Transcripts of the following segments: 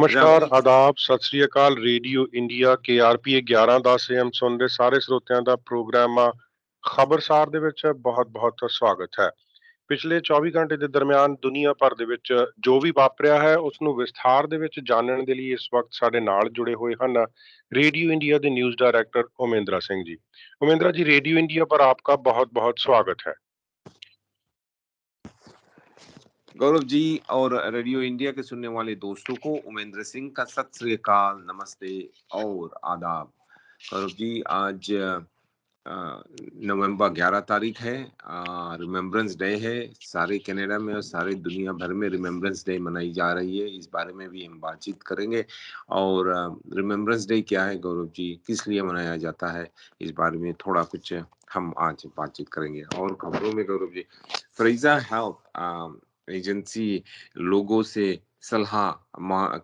नमस्कार, आदाब, सत श्री अकाल। रेडियो ਇੰਡੀਆ KRP 1110 AM ਸੁਣਦੇ ਸਾਰੇ ਸਰੋਤਿਆਂ ਦਾ ਪ੍ਰੋਗਰਾਮ ਖਬਰਸਾਰ ਦੇ ਵਿੱਚ ਬਹੁਤ-ਬਹੁਤ ਸਵਾਗਤ ਹੈ। ਪਿਛਲੇ 24 ਘੰਟੇ ਦੇ ਦਰਮਿਆਨ ਦੁਨੀਆ ਭਰ ਦੇ ਵਿੱਚ ਜੋ ਵੀ ਵਾਪਰਿਆ ਹੈ ਉਸ ਨੂੰ ਵਿਸਥਾਰ ਦੇ ਵਿੱਚ ਜਾਣਨ ਦੇ ਲਈ ਇਸ ਵਕਤ ਸਾਡੇ ਨਾਲ ਜੁੜੇ ਹੋਏ ਹਨ रेडियो इंडिया ਦੇ न्यूज डायरेक्टर उमेंद्रा सिंह जी। उमेंद्रा जी, रेडियो इंडिया पर आपका बहुत-बहुत स्वागत है। गौरव जी और रेडियो इंडिया के सुनने वाले दोस्तों को उमेंद्र सिंह का सत श्री अकाल, नमस्ते और आदाब। गौरव जी, आज नवंबर 11 तारीख है, रिमेम्बरेंस डे है। सारे कनाडा में और सारे दुनिया भर में रिमेम्बरेंस डे मनाई जा रही है। इस बारे में भी हम बातचीत करेंगे। और रिमेम्बरेंस डे क्या है गौरव जी, किस लिए मनाया जाता है, इस बारे में थोड़ा कुछ हम आज बातचीत करेंगे। और खबरों में गौरव जी, फ्रेजा हेल्थ एजेंसी लोगों से सलाह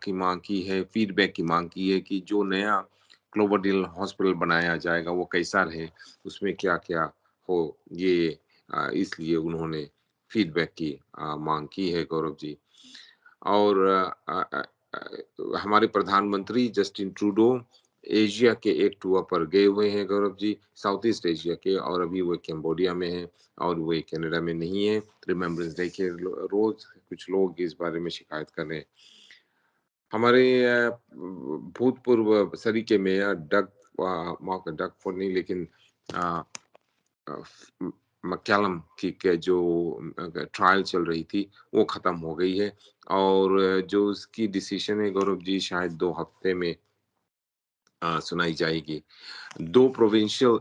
की मांग की है, फीडबैक की मांग की है कि जो नया क्लोवर्डील हॉस्पिटल बनाया जाएगा वो कैसा रहे, उसमें क्या क्या हो, ये इसलिए उन्होंने फीडबैक की मांग की है गौरव जी। और हमारे प्रधानमंत्री जस्टिन ट्रूडो एशिया के एक टूर पर गए हुए हैं Gaurav ji, south east Asia के, और अभी वो कैम्बोडिया में है और वो कनाडा में नहीं है। रिमेम्बरेंस डे के रोज कुछ लोग इस बारे में शिकायत कर रहे हैं। हमारे भूतपूर्व सरी के मेयर डग फोर्ड नहीं, लेकिन मैककलम की जो ट्रायल चल रही थी वो खत्म हो गई है, और जो उसकी डिसीजन है गौरव जी शायद 2 हफ्ते में सुनाई जाएगी। 2 प्रोविंशियल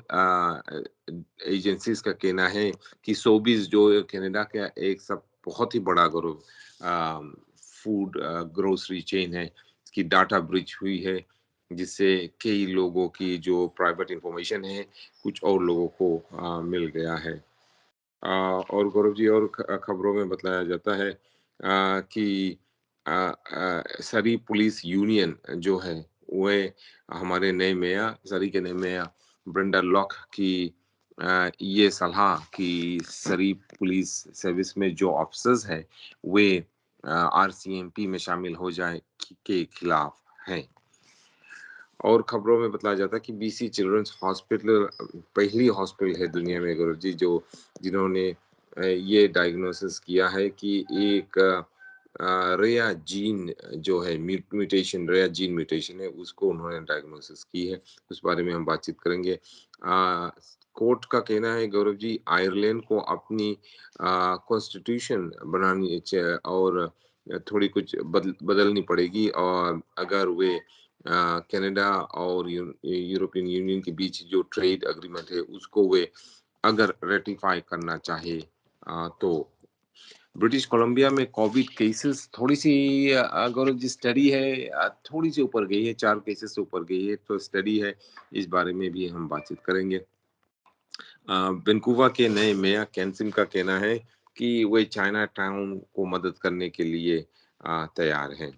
एजेंसीज का कहना है कि सोबीज जो कनाडा का एक सब बहुत ही बड़ा गौरव फूड ग्रोसरी चेन है, इसकी डाटा ब्रीच हुई है, जिससे कई लोगों की जो प्राइवेट इंफॉर्मेशन है कुछ और लोगों को मिल गया है। और गौरव जी, और खबरों में बताया जाता है कि सरी पुलिस यूनियन जो है वे हमारे नए मेयर, सरी के नए मेयर ब्रेंडा लॉक की ये सलाह कि सरी पुलिस सर्विस में जो ऑफिसर्स है वे RCMP में शामिल हो जाए के खिलाफ हैं। और खबरों में बताया जाता है कि BC चिल्ड्रंस हॉस्पिटल पहली हॉस्पिटल है दुनिया में गौरव जी जिन्होंने ये डायग्नोसिस किया है कि एक रेया जीन जो है म्यूटेशन, रेया जीन म्यूटेशन है, उसको उन्होंने डायग्नोसिस की है। उस बारे में हम बातचीत करेंगे। कोर्ट का कहना है गौरव जी, आयरलैंड को अपनी कॉन्स्टिट्यूशन बनानी और थोड़ी कुछ बदलनी पड़ेगी, और अगर वे कनाडा और यूरोपियन यूनियन के बीच जो ट्रेड एग्रीमेंट है उसको वे अगर रेटिफाई करना चाहे तो। ब्रिटिश कोलंबिया में कोविड केसेस थोड़ी सी गौरव जी स्टडी है, थोड़ी सी ऊपर गई है, 4 केसेस से ऊपर गई है, तो स्टडी है, इस बारे में भी हम बातचीत करेंगे। वैंकूवर के नए मेयर केन सिम का कहना है कि वे चाइना टाउन को मदद करने के लिए तैयार हैं।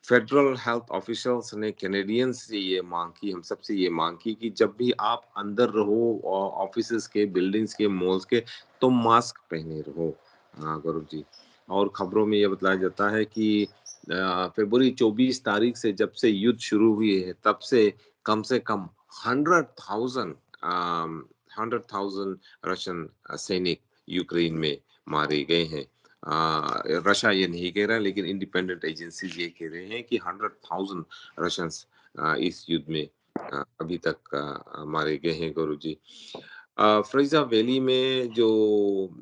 फेडरल हेल्थ ऑफिशियल्स ने कैनेडियंस से ये मांग की, हम सबसे ये मांग की कि जब भी आप अंदर रहो ऑफिसेस के, बिल्डिंग्स के, मॉल्स के, तो मास्क पहने रहो गौरव जी। और खबरों में ये बताया जाता है कि फरवरी 24 तारीख से जब से युद्ध शुरू हुई है तब से कम 100,000 रशियन सैनिक यूक्रेन में मारे गए हैं। रशिया ये नहीं कह रहा, लेकिन इंडिपेंडेंट एजेंसीज ये कह रहे हैं कि 100,000 रशियंस इस युद्ध में अभी तक मारे गए हैं गौरव जी। फ्रेजा वैली में जो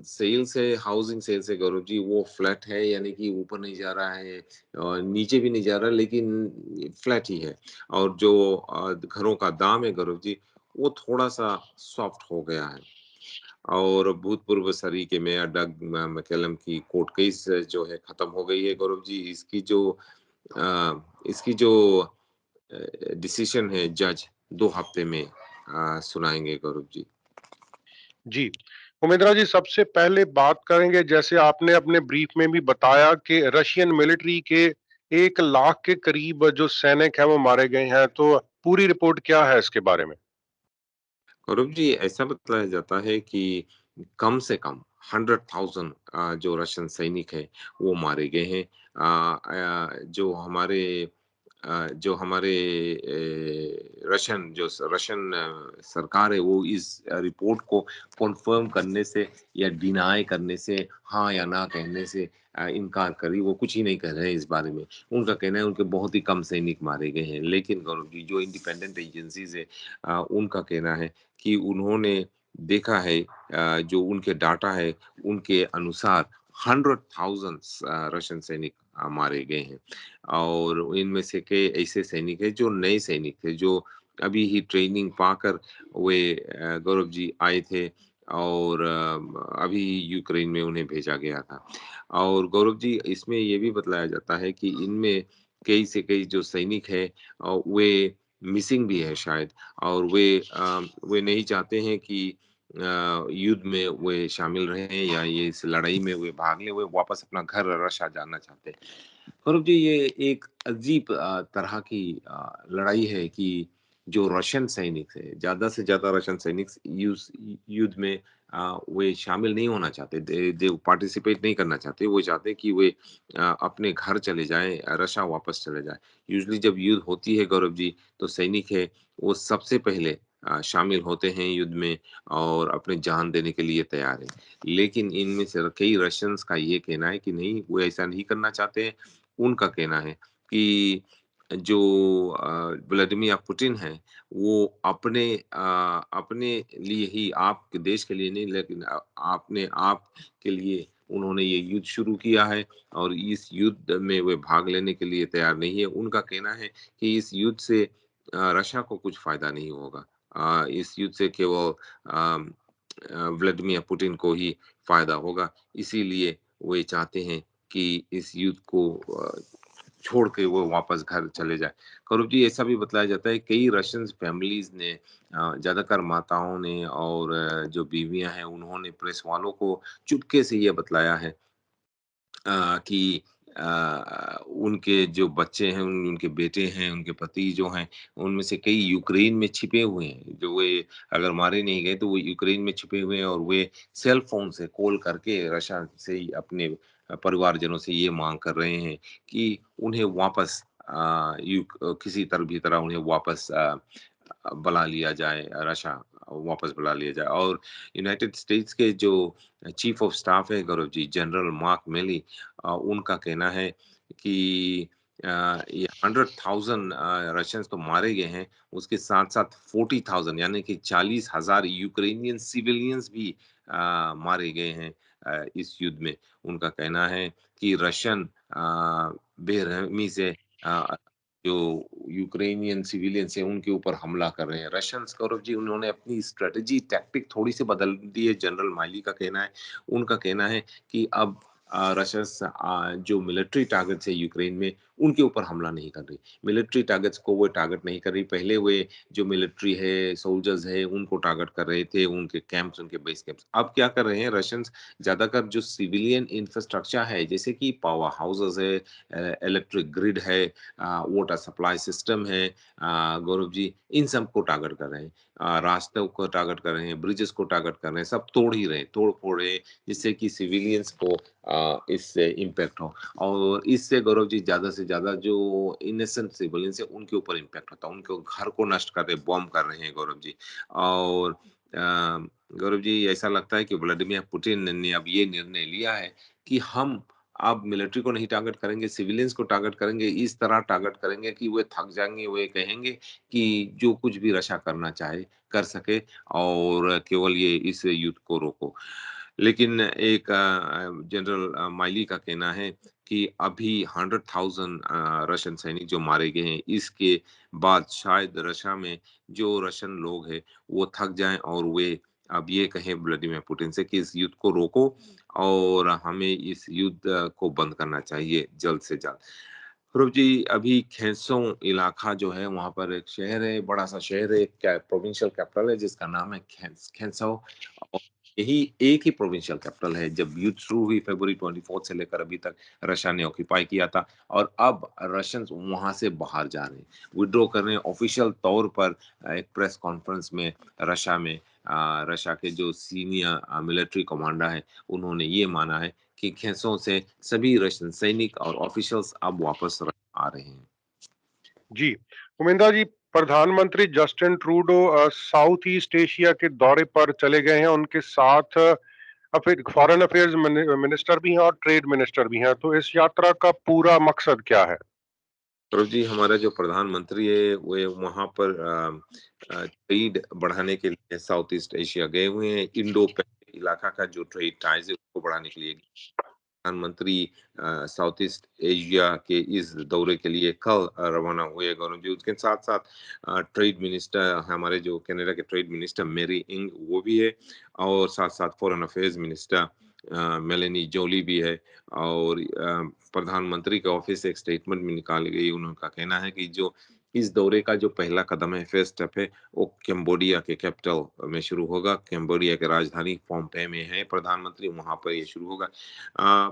सेल्स है, हाउसिंग सेल्स है गौरव जी, वो फ्लैट है, यानी कि ऊपर नहीं जा रहा है और नीचे भी नहीं जा रहा, लेकिन फ्लैट ही है। और जो घरों का दाम है गौरव जी वो थोड़ा सा सॉफ्ट हो गया है। और भूतपूर्व सरी के मेयर डग मैककलम की कोर्ट केस जो है खत्म हो गई है गौरव जी। इसकी जो डिसीजन है जज 2 हफ्ते में सुनाएंगे गौरव जी। जी, उमेंद्रा जी, सबसे पहले बात करेंगे, जैसे आपने अपने ब्रीफ में भी बताया कि रशियन मिलिट्री के 1 लाख के करीब जो सैनिक है वो मारे गए हैं, तो पूरी रिपोर्ट क्या है इसके बारे में? गौरव जी, ऐसा बताया जाता है कि कम से कम 100,000 जो रशियन सैनिक हैं, वो मारे गए हैं। जो हमारे रशियन सरकार है, वो इस रिपोर्ट को कन्फर्म करने से या डिनाई करने से, हाँ या ना कहने से इनकार करी, वो कुछ ही नहीं कह रहे हैं इस बारे में। उनका कहना है उनके बहुत ही कम सैनिक मारे गए हैं। लेकिन गौरव जी, जो इंडिपेंडेंट एजेंसीज़ है, उनका कहना है कि उन्होंने देखा है, जो उनके डाटा है, उनके अनुसार 100,000 रशियन सैनिक मारे गए हैं। और इनमें से कई ऐसे सैनिक हैं जो नए सैनिक थे, जो अभी ही ट्रेनिंग पाकर वे गौरव जी आए थे, और अभी यूक्रेन में उन्हें भेजा गया था। और गौरव जी, इसमें ये भी बतलाया जाता है कि इनमें कई से कई जो सैनिक हैं, वे मिसिंग भी है शायद, और वे नहीं चाहते हैं कि युद्ध में वे शामिल रहें या ये इस लड़ाई में वे भाग लें, वे वापस अपना घर रशा जाना चाहते हैं। सौरभ जी, ये एक अजीब तरह की लड़ाई है कि जो रशियन सैनिक है, ज़्यादा से ज़्यादा रशियन सैनिक युद्ध में वे शामिल नहीं होना चाहते, दे पार्टिसिपेट नहीं करना चाहते। वो चाहते हैं कि वे अपने घर चले जाएँ, रशा वापस चले जाएँ। यूजुअली जब युद्ध होती है गौरव जी, तो सैनिक है, वो सबसे पहले शामिल होते हैं युद्ध में और अपनी जान देने के लिए तैयार हैं। लेकिन इनमें से कई रशियंस का ये कहना है कि नहीं, वो ऐसा नहीं करना चाहते हैं। उनका कहना है कि जो व्लादिमीर पुतिन हैं, वो अपने लिए ही, आपके देश के लिए नहीं, लेकिन अपने आप के लिए उन्होंने ये युद्ध शुरू किया है, और इस युद्ध में वे भाग लेने के लिए तैयार नहीं है। उनका कहना है कि इस युद्ध से रशिया को कुछ फ़ायदा नहीं होगा। इस युद्ध से केवल व्लादिमीर पुतिन को ही फ़ायदा होगा। इसीलिए वे चाहते हैं कि इस युद्ध को छोड़ के वो वापस घर चले जाए। करीब जी, ऐसा भी बतलाया जाता है कई रशियन फैमिलीज़ ने, ज़्यादातर माताओं ने और जो बीवियाँ हैं, उन्होंने प्रेस वालों को चुपके से ये बतलाया है कि उनके जो बच्चे हैं, उनके बेटे हैं, उनके पति जो हैं, उनमें से कई यूक्रेन में छिपे हुए हैं। जो वे अगर मारे नहीं गए, तो वो यूक्रेन में छिपे हुए हैं, और वे सेल फ़ोन से कॉल करके रशिया से ही अपने परिवारजनों से ये माँग कर रहे हैं कि उन्हें वापस किसी भी तरह उन्हें वापस बुला लिया जाए, रशिया वापस बुला लिया जाए। और यूनाइटेड स्टेट्स के जो चीफ ऑफ स्टाफ है गौरव जी, जनरल मार्क मिली, उनका कहना है कि ये 100,000 रशियंस तो मारे गए हैं, उसके साथ-साथ 40,000 यानी कि 40,000 यूक्रेनियन सिविलियंस भी मारे गए हैं इस युद्ध में। उनका कहना है कि रशियन बेरहमी से अ, जो यूक्रेनियन सिविलियंस हैं, उनके ऊपर हमला कर रहे हैं। रशियंस गौरव जी, उन्होंने अपनी स्ट्रैटेजी, टैक्टिक थोड़ी-सी बदल दी है, जनरल माइली का कहना है। उनका कहना है कि अब रशियंस जो मिलिट्री टारगेट्स है यूक्रेन में, उनके ऊपर हमला नहीं कर रही। मिलिट्री टारगेट्स को वो टारगेट नहीं कर रही। पहले वे जो मिलिट्री है, सोल्जर्स है, उनको टारगेट कर रहे थे, उनके कैंप्स, उनके बेस कैंप्स। अब क्या कर रहे हैं रशियंस, ज़्यादातर जो सिविलियन इंफ्रास्ट्रक्चर है, जैसे कि पावर हाउसेस है, इलेक्ट्रिक ग्रिड है, वाटर सप्लाई सिस्टम है, गौरव जी, इन सब को टारगेट कर रहे हैं। रास्तों को टारगेट कर रहे हैं, ब्रिजेस को टारगेट कर रहे हैं, सब तोड़ ही रहे हैं, तोड़-फोड़ रहे हैं, जिससे कि सिविलियंस को इससे इम्पैक्ट हो। और इससे गौरव जी, ज़्यादा से ज़्यादा जो इनोसेंट सिविलियंस है, उनके ऊपर इम्पैक्ट होता है, उनके घर को नष्ट कर रहे हैं, बॉम्ब कर रहे हैं गौरव जी। और गौरव जी, ऐसा लगता है कि व्लादिमीर पुतिन ने अब ये निर्णय लिया है कि हम अब मिलिट्री को नहीं टारगेट करेंगे, सिविलियंस को टारगेट करेंगे, इस तरह टारगेट करेंगे कि वे थक जाएँगे, वे कहेंगे कि जो कुछ भी रशा करना चाहे, कर सके, और केवल ये इस युद्ध को रोको। लेकिन एक जनरल माइली का कहना है कि अभी 100,000 रशियन सैनिक जो मारे गए हैं, इसके बाद शायद रशिया में जो रशियन लोग हैं, वो थक जाएँ, और वे अब ये कहें व्लादिमीर पुतिन से कि इस युद्ध को रोको, और हमें इस युद्ध को बंद करना चाहिए जल्द से जल्द। ध्रुव जी, अभी खेंसों इलाका जो है, वहाँ पर एक शहर है, बड़ा-सा शहर है, क्या प्रोविंशियल कैपिटल है, जिसका नाम है खेंसो, और यही एक ही प्रोविंशियल कैपिटल है। जब युद्ध शुरू हुई फरवरी 24 से लेकर अभी तक रशिया ने ऑक्यूपाई किया था, और अब रशियंस वहाँ से बाहर जा रहे हैं, विथड्रॉ कर रहे हैं। ऑफिशियल तौर पर एक प्रेस कॉन्फ्रेंस में रशिया में रशिया के जो सीनियर मिलिट्री कमांडर है, उन्होंने ये माना है कि खेसों से सभी रशियन सैनिक और ऑफिशियल्स अब वापस आ रहे हैं। जी, उमेंदा जी, प्रधानमंत्री Justin Trudeau south east Asia के दौरे पर चले गए हैं। उनके साथ फॉरेन अफेयर्स मिनिस्टर भी हैं और ट्रेड मिनिस्टर भी हैं। तो इस यात्रा का पूरा मकसद क्या है? तो जी, हमारा जो प्रधानमंत्री है वो वहाँ पर ट्रेड बढ़ाने के लिए साउथ ईस्ट एशिया गए हुए हैं। इंडो पैसिफिक इलाका का जो ट्रेड टाइज है उसको बढ़ाने के लिए प्रधानमंत्री साउथ ईस्ट एशिया के इस दौरे के लिए कल रवाना हुए गौरव जी। उसके साथ साथ ट्रेड मिनिस्टर हमारे जो कनाडा के ट्रेड मिनिस्टर मैरी इंग वो भी है, और साथ साथ फॉरेन अफेयर्स मिनिस्टर मेलेनी जोली भी है। और प्रधानमंत्री के ऑफिस से एक स्टेटमेंट में निकाली गई, उनका कहना है कि जो इस दौरे का जो पहला कदम है, फर्स्ट स्टेप है, वो कंबोडिया के कैपिटल में शुरू होगा। कंबोडिया की राजधानी फोम पे में है प्रधानमंत्री, वहां पर ये शुरू होगा।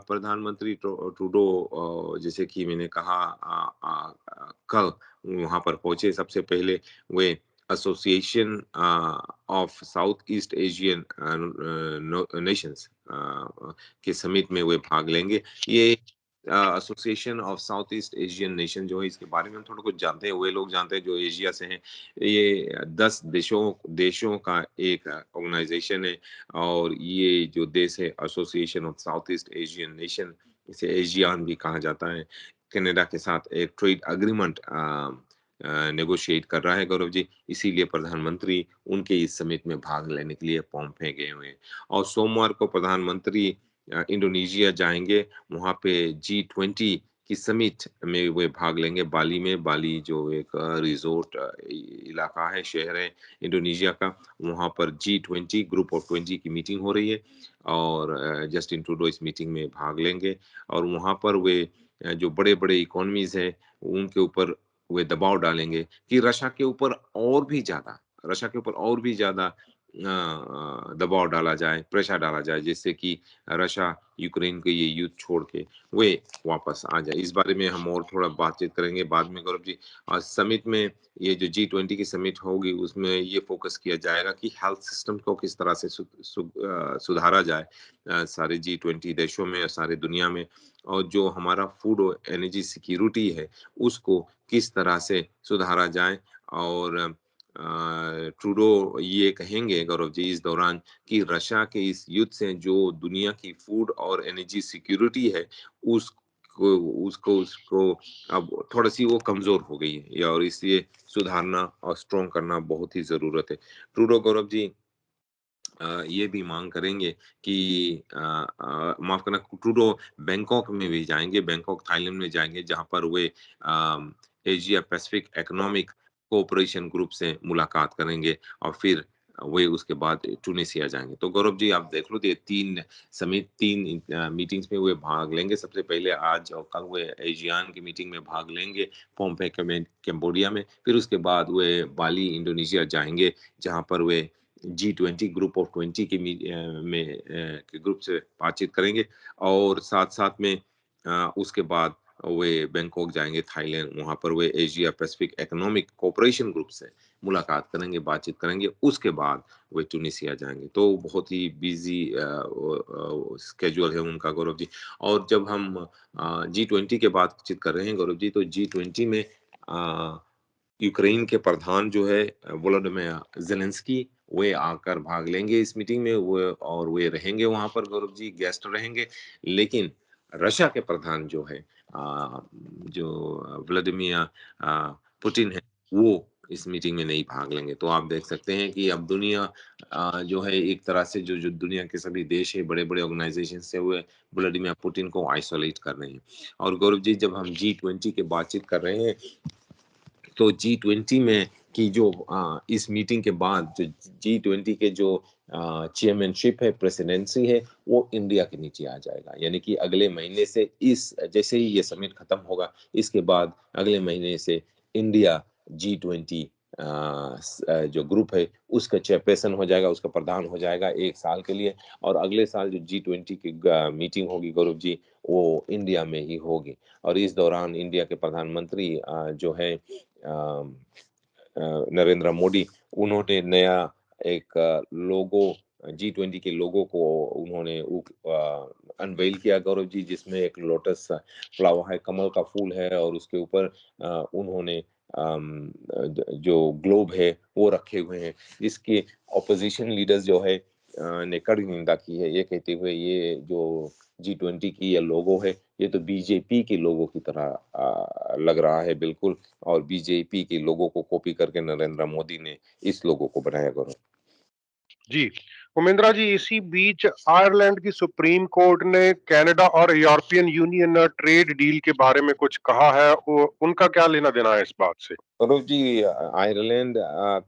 प्रधानमंत्री ट्रूडो जैसे कि मैंने कहा कल वहां पर पहुंचे। सबसे पहले वे association of south east Asian nations के समिट में वे भाग लेंगे। ये association of south east Asian nation जो है, इसके बारे में हम थोड़ा कुछ जानते हैं, वे लोग जानते हैं जो एशिया से हैं। ये 10 देशों देशों का एक ऑर्गेनाइजेशन है, और ये जो देश है association of south east Asian nation, इसे एशियान भी कहा जाता है, कनाडा के साथ एक ट्रेड एग्रीमेंट नेगोशिएट कर रहा है गौरव जी। इसीलिए प्रधानमंत्री उनके इस समिट में भाग लेने के लिए पॉम्पे गए हुए हैं। और सोमवार को प्रधानमंत्री इंडोनेशिया जाएंगे, वहां पे G20 की समिट में वे भाग लेंगे बाली में। बाली जो एक रिजोर्ट इलाका है, शहर है इंडोनेशिया का, वहां पर G20 ग्रुप ऑफ 20 की मीटिंग हो रही है, और जस्टिन ट्रूडो इस मीटिंग में भाग लेंगे। और वहां पर वे जो बड़े बड़े इकोनॉमीज है उनके ऊपर वे दबाव डालेंगे कि रशिया के ऊपर और भी ज्यादा दबाव डाला जाए, प्रेशर डाला जाए, जिससे कि रशिया यूक्रेन के ये युद्ध छोड़ के वे वापस आ जाए। इस बारे में हम और थोड़ा बातचीत करेंगे बाद में गौरव जी। और समिट में, ये जो G20 की समिट होगी, उसमें ये फोकस किया जाएगा कि हेल्थ सिस्टम को किस तरह से सुधारा जाए सारे G20 देशों में और सारे दुनिया में। और जो हमारा फूड और एनर्जी सिक्योरिटी है उसको किस तरह से सुधारा जाए। और ट्रूडो ये कहेंगे गौरव जी इस दौरान कि रशिया के इस युद्ध से जो दुनिया की फूड और एनर्जी सिक्योरिटी है, उसको उसको उसको अब थोड़ी सी वो कमजोर हो गई है, और इसलिए सुधारना और स्ट्रॉन्ग करना बहुत ही जरूरत है। ट्रूडो गौरव जी ये भी मांग करेंगे कि माफ करना, ट्रूडो बैंकॉक में भी जाएंगे, बैंकॉक थाईलैंड में जाएंगे, जहां पर वे Asia Pacific economic cooperation group से मुलाकात करेंगे, और फिर वे उसके बाद ट्यूनिसिया जाएंगे। तो गौरव जी आप देख लो, ये तीन मीटिंग्स में वे भाग लेंगे। सबसे पहले आज और कल वे एशियान की मीटिंग में भाग लेंगे पोम्पे कैम्बोडिया में। फिर उसके बाद वे बाली इंडोनेशिया जाएंगे, जहां पर वे G20 ग्रुप ऑफ 20 के ग्रुप से बातचीत करेंगे। और साथ साथ में उसके बाद वे बैंकॉक जाएंगे थाईलैंड, वहां पर वे Asia Pacific economic cooperation group से मुलाकात करेंगे, बातचीत करेंगे। उसके बाद वे ट्यूनिसिया जाएंगे। तो बहुत ही बिजी स्केड्यूल है उनका गौरव जी। और जब हम G20 के बातचीत कर रहे हैं गौरव जी, तो G20 में यूक्रेन के प्रधान जो है वोलोडिमिर जेलेंस्की, वे आकर भाग लेंगे इस मीटिंग में, वो और वे रहेंगे वहां पर गौरव जी, गेस्ट रहेंगे। लेकिन रशिया के प्रधान जो है जो व्लादिमीर पुतिन है, वो इस मीटिंग में नहीं भाग लेंगे। तो आप देख सकते हैं कि अब दुनिया जो है एक तरह से जो जो दुनिया के सभी देश है, बड़े बड़े ऑर्गेनाइजेशन से हुए व्लादिमीर पुतिन को आइसोलेट कर रहे हैं। और गौरव जी जब हम G20 की बातचीत कर रहे हैं, तो G20 में की जो इस मीटिंग के बाद जो G20 के जो चेयरमैनशिप है, प्रेसिडेंसी है, वो इंडिया के नीचे आ जाएगा। यानी कि अगले महीने से, इस जैसे ही ये समिट खत्म होगा, इसके बाद अगले महीने से इंडिया G20 जो ग्रुप है उसका चेयरपर्सन हो जाएगा, उसका प्रधान हो जाएगा 1 साल के लिए। और अगले साल जो G20 की मीटिंग होगी गौरव जी, वो इंडिया में ही होगी। और इस दौरान इंडिया के प्रधानमंत्री जो है नरेंद्र मोदी, उन्होंने नया एक लोगो G20 के लोगो को उन्होंने अनवेल किया गौरव जी, जिसमें एक लोटस फ्लावर है, कमल का फूल है और उसके ऊपर उन्होंने जो ग्लोब है वो रखे हुए हैं, जिसके ऑपोजिशन लीडर्स जो है ने कड़ी निंदा की है, ये कहते हुए ये जो G20 की ये लोगो है, ये तो बीजेपी के लोगो की तरह लग रहा है बिल्कुल, और बीजेपी के लोगो को कॉपी करके नरेंद्र मोदी ने इस लोगो को बनाया गौरव। जी, उमेंद्रा जी, इसी बीच आयरलैंड की सुप्रीम कोर्ट ने कनाडा और यूरोपियन यूनियन ट्रेड डील के बारे में कुछ कहा है। उनका क्या लेना देना है इस बात से? सौरभ जी, आयरलैंड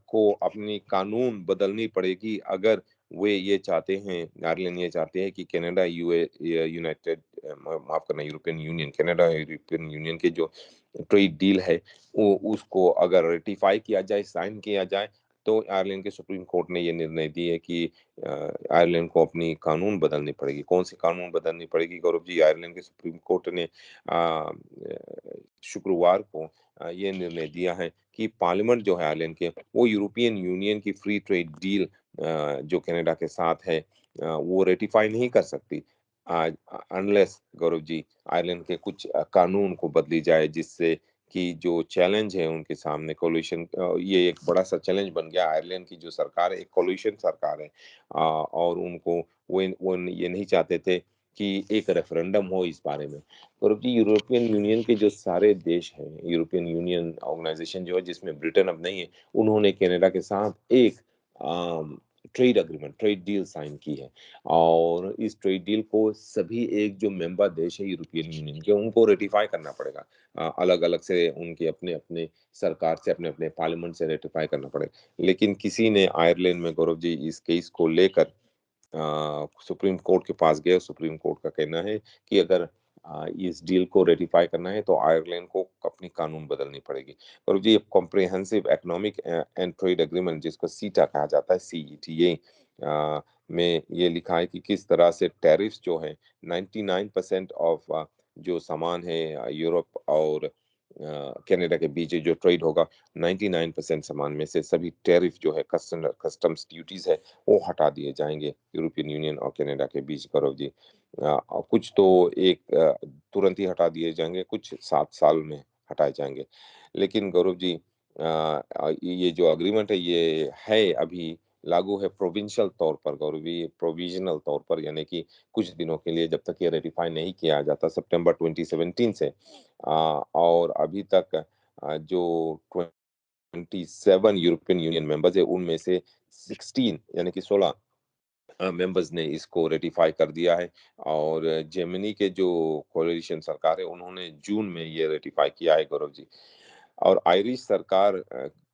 को अपनी कानून बदलनी पड़ेगी अगर वे ये चाहते हैं, आयरलैंड ये चाहते हैं कि कनाडा यूनाइटेड माफ करना, European union, Canada European union के जो ट्रेड डील है वो उसको अगर रेटिफाई किया जाए, साइन किया जाए, तो आयरलैंड के सुप्रीम कोर्ट ने ये निर्णय दिया है कि आयरलैंड को अपनी कानून बदलनी पड़ेगी। कौन सी कानून बदलनी पड़ेगी गौरव जी? आयरलैंड के सुप्रीम कोर्ट ने शुक्रवार को ये निर्णय दिया है कि पार्लियामेंट जो है आयरलैंड के, वो यूरोपियन यूनियन की फ्री ट्रेड डील जो कनाडा के साथ है वो रेटिफाई नहीं कर सकती अनलेस गौरव जी आयरलैंड के कुछ कानून को बदली जाए, जिससे कि जो चैलेंज है उनके सामने कोलिशन, ये एक बड़ा सा चैलेंज बन गया। आयरलैंड की जो सरकार है एक कोलिशन सरकार है, और उनको वो ये नहीं चाहते थे कि एक रेफरेंडम हो इस बारे में। और जी यूरोपियन यूनियन के जो सारे देश हैं, यूरोपियन यूनियन ऑर्गेनाइजेशन जो है जिसमें ब्रिटेन अब नहीं है, उन्होंने कनाडा के साथ एक trade agreement, trade deal sign की है, और इस ट्रेड डील को सभी एक जो मेंबर देश है यूरोपियन यूनियन के, उनको रेटिफाई करना पड़ेगा। अलग अलग से उनके अपने अपने सरकार से, अपने अपने पार्लियामेंट से रेटिफाई करना पड़ेगा, लेकिन किसी ने आयरलैंड में गौरव जी इस केस को लेकर सुप्रीम कोर्ट के पास गए। सुप्रीम कोर्ट का कहना है कि अगर इस डील को रेटिफाई करना है तो आयरलैंड को अपनी कानून बदलनी पड़ेगी। और जी comprehensive economic and trade agreement, जिसको सीटा कहा जाता है, सीईटीए में ये लिखा है कि किस तरह से टैरिफ्स जो है 99% ऑफ जो सामान है यूरोप और कनाडा के बीच जो ट्रेड होगा, 99% सामान में से सभी टैरिफ जो है, कस्टम्स ड्यूटीज है, वो हटा दिए जाएंगे यूरोपियन यूनियन और कनाडा के बीच गौरव जी। कुछ तो एक तुरंत ही हटा दिए जाएंगे, कुछ 7 साल में हटाए जाएंगे। लेकिन गौरव जी ये जो अग्रीमेंट है ये है अभी लागू है प्रोविंशियल तौर पर गौरव जी, प्रोविजनल तौर पर, यानी कि कुछ दिनों के लिए, जब तक ये रेटिफाई नहीं किया जाता सितंबर 2017 से। और अभी तक जो 27 यूरोपियन यूनियन मेंबर्स है उनमें से 16 यानी कि 16 मेंबर्स ने इसको रेटिफाई कर दिया है, और जर्मनी के जो कोalition सरकार है उन्होंने जून में ये रेटिफाई किया है गौरव जी। और आयरिश सरकार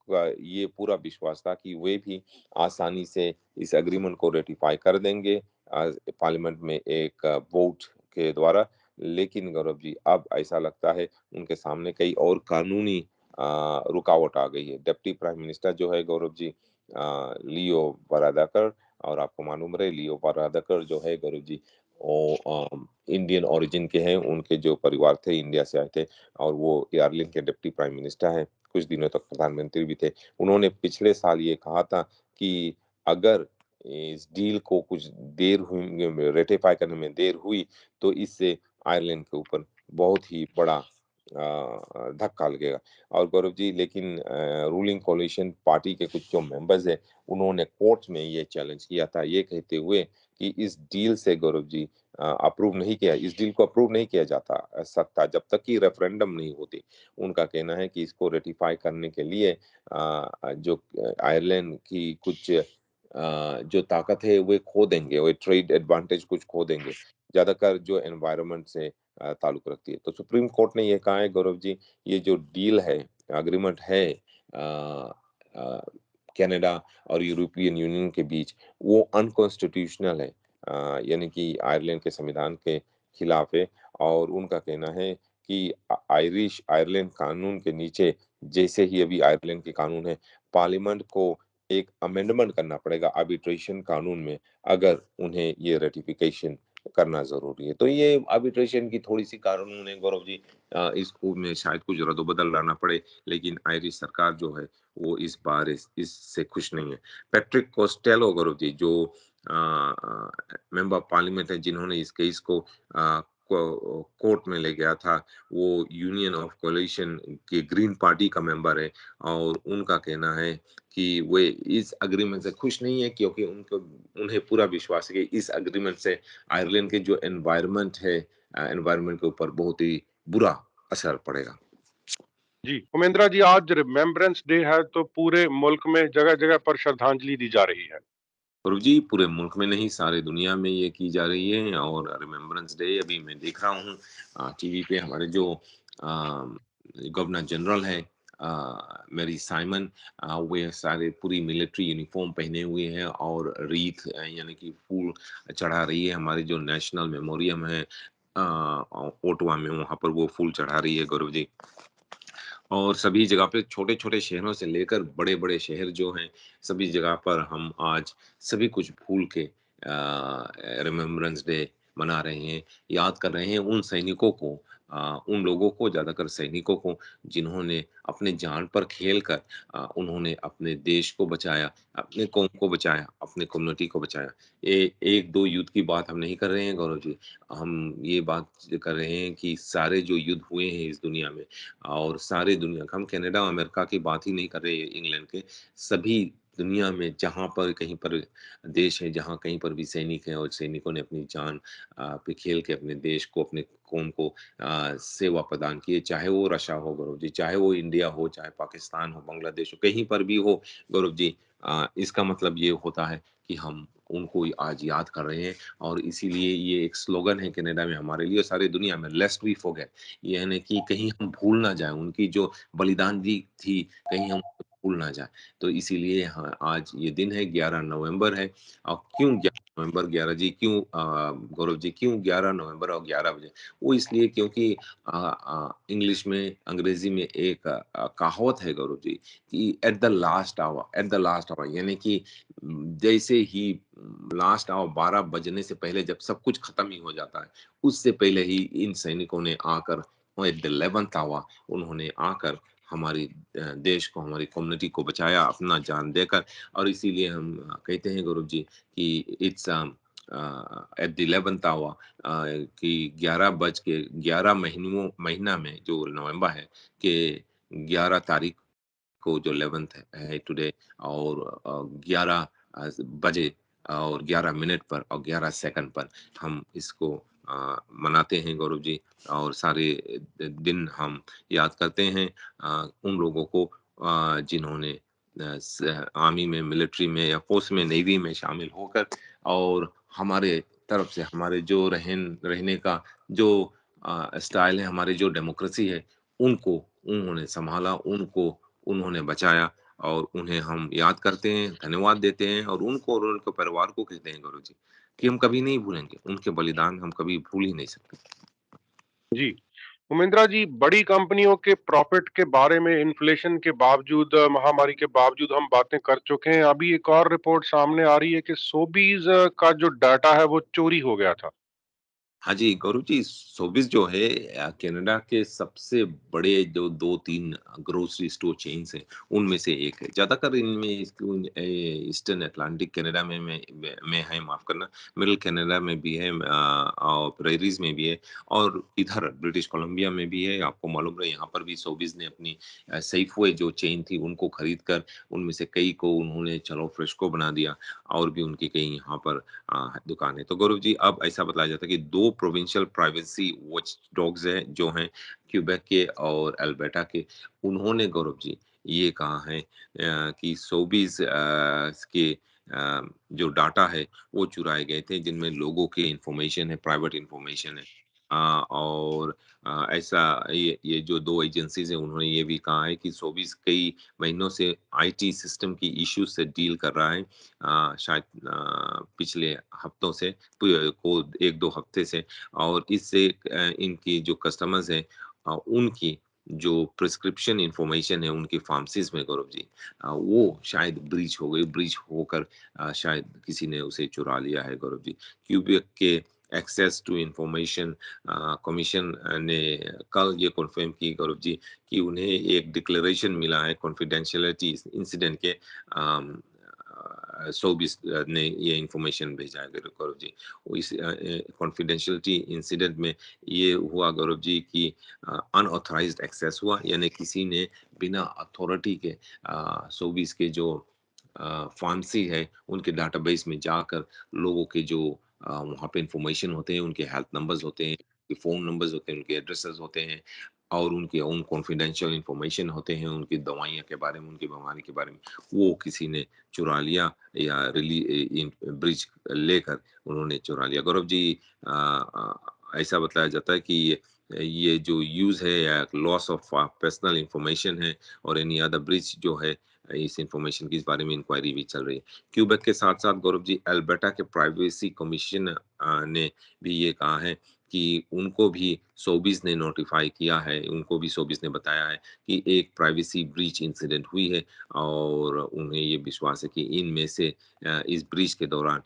का ये पूरा विश्वास था कि वे भी आसानी से इस एग्रीमेंट को रेटिफाई कर देंगे पार्लियामेंट में एक वोट के द्वारा। लेकिन गौरव जी अब ऐसा लगता है उनके सामने कई और कानूनी रुकावट आ गई है। डिप्टी प्राइम मिनिस्टर जो है गौरव जी लियो वारादाकर, और आपको मालूम रहे लियो वारादाकर जो है गौरव जी वो इंडियन ओरिजिन के हैं, उनके जो परिवार थे इंडिया से आए थे, और वो आयरलैंड के डिप्टी प्राइम मिनिस्टर हैं, कुछ दिनों तक प्रधानमंत्री भी थे। उन्होंने पिछले साल ये कहा था कि अगर इस डील को कुछ देर हुई, रेटिफाई करने में देर हुई, तो इससे आयरलैंड के ऊपर बहुत ही बड़ा धक्का लगेगा। और गौरव जी लेकिन रूलिंग कोalition पार्टी के कुछ जो मेंबर्स हैं उन्होंने कोर्ट में ये चैलेंज किया था, ये कहते हुए कि इस डील से गौरव जी अप्रूव नहीं किया, इस डील को अप्रूव नहीं किया जाता सकता जब तक कि रेफरेंडम नहीं होती। उनका कहना है कि इसको रेटिफाई करने के लिए जो आयरलैंड की कुछ जो ताकत है वे खो देंगे, वो ट्रेड एडवांटेज कुछ खो देंगे, ज्यादातर जो एनवायरनमेंट से ताल्लुक रखती है। तो सुप्रीम कोर्ट ने ये कहा है गौरव जी, ये जो डील है, एग्रीमेंट है कनाडा और यूरोपियन यूनियन के बीच, वो अनकॉन्स्टिट्यूशनल है, यानी कि आयरलैंड के संविधान के खिलाफ है। और उनका कहना है कि आयरिश आयरलैंड कानून के नीचे, जैसे ही अभी आयरलैंड के कानून है, पार्लियामेंट को एक अमेंडमेंट करना पड़ेगा आर्बिट्रेशन कानून में, अगर उन्हें ये रेटिफिकेशन करना ज़रूरी है। तो ये आर्बिट्रेशन की थोड़ी-सी कानून में गौरव जी इसको में शायद कुछ रद्द-बदल लाना पड़े, लेकिन आयरिश सरकार जो है, वो इस बार इससे खुश नहीं है। पैट्रिक कोस्टेलो गौरव जी जो मेंबर ऑफ पार्लियामेंट है जिन्होंने इस केस को कोर्ट में ले गया था, वो यूनियन ऑफ कोalition के ग्रीन पार्टी का मेंबर है और उनका कहना है कि वे इस एग्रीमेंट से खुश नहीं है क्योंकि उनको उन्हें पूरा विश्वास है कि इस एग्रीमेंट से आयरलैंड के जो एनवायरनमेंट है एनवायरनमेंट के ऊपर बहुत ही बुरा असर पड़ेगा। जी, उमेंद्रा जी, आज रिमेम्बरेंस डे है तो पूरे मुल्क में जगह-जगह पर श्रद्धांजलि दी जा रही है। और जी पूरे मुल्क में नहीं सारे दुनिया में ये की जा रही है और रिमेम्बरेंस डे अभी मैं देख रहा हूँ टीवी पे हमारे जो गवर्नर जनरल है मेरी साइमन वे सारे पूरी मिलिट्री यूनिफॉर्म पहने हुए हैं और रीथ यानी कि फूल चढ़ा रही है हमारे जो नेशनल मेमोरियम है ओटवा में वहां पर वो फूल चढ़ा रही है गौरव जी और सभी जगह पे छोटे-छोटे शहरों से लेकर बड़े-बड़े शहर जो हैं, सभी जगह पर हम आज सभी कुछ भूल के रिमेम्बरेंस डे मना रहे हैं, याद कर रहे हैं उन सैनिकों को उन लोगों को ज़्यादातर सैनिकों को जिन्होंने अपने जान पर खेल कर उन्होंने अपने देश को बचाया, अपने कौम को बचाया, अपने कम्युनिटी को बचाया। ए 1-2 युद्ध की बात हम नहीं कर रहे हैं गौरव जी, हम ये बात कर रहे हैं कि सारे जो युद्ध हुए हैं इस दुनिया में और सारे दुनिया का हम कनाडा, अमेरिका की बात ही नहीं कर रहे, इंग्लैंड के, सभी दुनिया में जहाँ पर कहीं पर देश है, जहाँ कहीं पर भी सैनिक हैं और सैनिकों ने अपनी जान पे खेल के अपने देश को, अपने कौम को सेवा प्रदान की है, चाहे वो रशिया हो गौरव जी, चाहे वो इंडिया हो, चाहे पाकिस्तान हो, बांग्लादेश हो, कहीं पर भी हो गौरव जी इसका मतलब ये होता है कि हम उनको आज याद कर रहे हैं और इसीलिए ये एक स्लोगन है कनाडा में हमारे लिए और सारी दुनिया में लेस्ट वी फॉरगेट यानी कि कहीं हम भूल ना जाएँ, उनकी जो बलिदान दी थी, कहीं हम भूल ना जाएँ। तो इसीलिए हाँ, आज ये दिन है 11 नवंबर है और क्यों 11 नवंबर 11 जी क्यों गौरव जी क्यों 11 नवंबर और 11 बजे? वो इसलिए क्योंकि इंग्लिश में अंग्रेज़ी में एक कहावत है गौरव जी कि एट द लास्ट आवर यानी कि जैसे ही लास्ट आवर 12 बजने से पहले जब सब कुछ खत्म ही हो जाता है, उससे पहले ही इन सैनिकों ने आकर और एट द 11th आवर उन्होंने आकर हमारी देश को, हमारी कम्युनिटी को बचाया अपना जान देकर और इसीलिए हम कहते हैं गौरव जी कि it's at the 11th our कि 11 बज के 11 महीना में जो नवंबर है कि 11 तारीख को जो 11th है टुडे और 11 बजे और 11 मिनट पर और 11 सेकंड पर हम इसको मनाते हैं गौरव जी और सारे दिन हम याद करते हैं उन लोगों को जिन्होंने आर्मी में मिलिट्री में या फोर्स में नेवी में शामिल होकर और हमारे तरफ से हमारे जो रहने का जो स्टाइल है हमारे जो डेमोक्रेसी है उनको उन्होंने संभाला उनको उन्होंने बचाया और उन्हें हम याद करते हैं, धन्यवाद देते हैं और उनको और उनके परिवार को कहते हैं गौरव जी, कि हम कभी नहीं भूलेंगे, उनके बलिदान हम कभी भूल ही नहीं सकते। जी, उमेंद्रा जी, बड़ी कंपनियों के प्रॉफिट के बारे में इन्फ्लेशन के बावजूद, महामारी के बावजूद हम बातें कर चुके हैं। अभी एक और रिपोर्ट सामने आ रही है कि सोबीज़ का जो डाटा है वो चोरी हो गया था। हाँ जी, गौरव जी, सोबिस जो है कनाडा के सबसे बड़े जो 2-3 ग्रोसरी स्टोर चेन्स हैं, उनमें से एक है। ज़्यादातर इनमें इसको ईस्टर्न अटलांटिक कनाडा में है, माफ़ करना, मिडल कनाडा में भी है और प्रेरीज़ में भी है और इधर ब्रिटिश कोलंबिया में भी है। आपको मालूम रहे यहाँ पर भी सोबिस ने अपनी सेफवे जो चेन थी, उनको खरीद कर उनमें से कई को उन्होंने चलो फ्रेशको बना दिया और भी उनकी कई यहाँ पर दुकान है। तो गौरव जी अब ऐसा बताया जाता है कि 2 प्रोविंशियल प्राइवेसी वॉच डॉग्स हैं जो हैं क्यूबेक के और अल्बर्टा के। उन्होंने गौरव जी ये कहा है कि सोबीज़ के जो डाटा है वो चुराए गए थे जिनमें लोगों की इन्फॉर्मेशन है, प्राइवेट इन्फॉर्मेशन है। और ऐसा ये जो 2 एजेंसीज़ हैं उन्होंने ये भी कहा है कि सोबीज़ कई महीनों से आईटी सिस्टम की इश्यूज से डील कर रहा है शायद पिछले हफ्तों से को 1-2 हफ्ते से और इससे इनकी जो कस्टमर्स हैं उनकी जो प्रिस्क्रिप्शन इन्फॉर्मेशन है उनकी फार्मेसीज़ में गौरव जी वो शायद ब्रीच हो गई, ब्रीच होकर शायद किसी ने उसे चुरा लिया है गौरव जी। क्यूबेक के एक्सेस टू इंफॉर्मेशन कमीशन ने कल ये कन्फर्म की गौरव जी कि उन्हें एक डिक्लेरेशन मिला है कॉन्फिडेंशियलिटी इंसिडेंट के। शोबिस ने ये इंफॉर्मेशन भेजा है गौरव जी। वो इस कॉन्फिडेंशियलिटी इंसिडेंट में ये हुआ गौरव जी कि अनऑथराइज्ड एक्सेस हुआ, यानी किसी ने बिना अथॉरिटी के शोबिस के जो फार्मेसी है उनके डाटाबेस में जाकर लोगों के जो वहाँ पे इंफॉर्मेशन होते हैं, उनके हेल्थ नंबर्स होते हैं, उनके फ़ोन नंबर्स होते हैं, उनके एड्रेसेस होते हैं और उनके ओन कॉन्फिडेंशियल इंफॉर्मेशन होते हैं, उनकी दवाइयाँ के बारे में, उनकी बीमारी के बारे में, वो किसी ने चुरा लिया या ब्रीच लेकर उन्होंने चुरा लिया। गौरव जी ऐसा बताया जाता है कि ये जो यूज़ है या लॉस ऑफ पर्सनल इंफॉर्मेशन है और एनी अदर ब्रीच जो है इस इंफॉर्मेशन की, इस बारे में इंक्वायरी भी चल रही है। क्यूबेक के साथ-साथ गौरव जी अल्बर्टा के प्राइवेसी कमीशन ने भी ये कहा है कि उनको भी सोबिस ने नोटिफ़ाई किया है, उनको भी सोबिस ने बताया है कि एक प्राइवेसी ब्रीच इंसिडेंट हुई है और उन्हें ये विश्वास है कि इनमें से इस ब्रीच के दौरान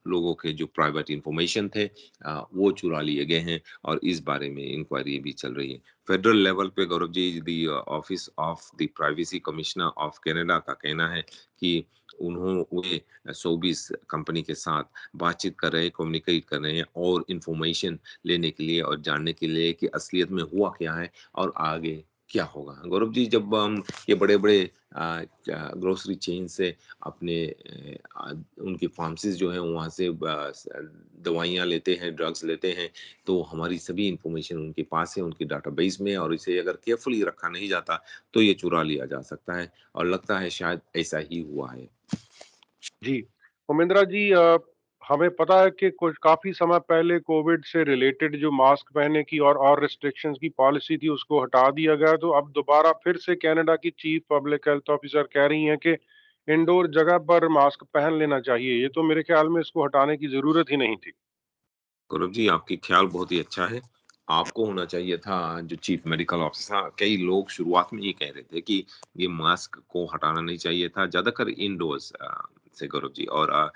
लोगों के जो प्राइवेट इंफॉर्मेशन थे वो चुरा लिए गए हैं और इस बारे में इंक्वायरी भी चल रही है। फेडरल लेवल पे Gaurav ji the office of the privacy commissioner of Canada का कहना है कि वे सोबिस कंपनी के साथ बातचीत कर रहे हैं, कम्युनिकेट कर रहे हैं और इन्फॉर्मेशन लेने के लिए और जानने के लिए कि असलियत में हुआ क्या है और आगे क्या होगा। गौरव जी जब हम ये बड़े-बड़े ग्रोसरी चेन से अपने उनकी फार्मेसीज़ जो हैं वहाँ से दवाइयाँ लेते हैं, ड्रग्स लेते हैं, तो हमारी सभी इन्फॉर्मेशन उनके पास है, उनके डेटाबेस में, और इसे अगर केयरफुली रखा नहीं जाता, तो ये चुरा लिया जा सकता है और लगता है शायद ऐसा ही हुआ है। जी, उमेंद्रा जी, हमें पता है कि कुछ काफ़ी समय पहले कोविड से रिलेटेड जो मास्क पहनने की और रिस्ट्रिक्शंस की पॉलिसी थी उसको हटा दिया गया, तो अब दोबारा फिर से कनाडा की चीफ पब्लिक हेल्थ ऑफिसर कह रही हैं कि इंडोर जगह पर मास्क पहन लेना चाहिए। ये तो मेरे ख्याल में इसको हटाने की ज़रूरत ही नहीं थी। गौरव जी, आपकी ख़्याल बहुत ही अच्छा है। आपको होना चाहिए था जो चीफ़ मेडिकल ऑफ़िसर, कई लोग शुरुआत में ये कह रहे थे कि ये मास्क को हटाना नहीं चाहिए था, ज़्यादातर इंडोर्स से गौरव जी। और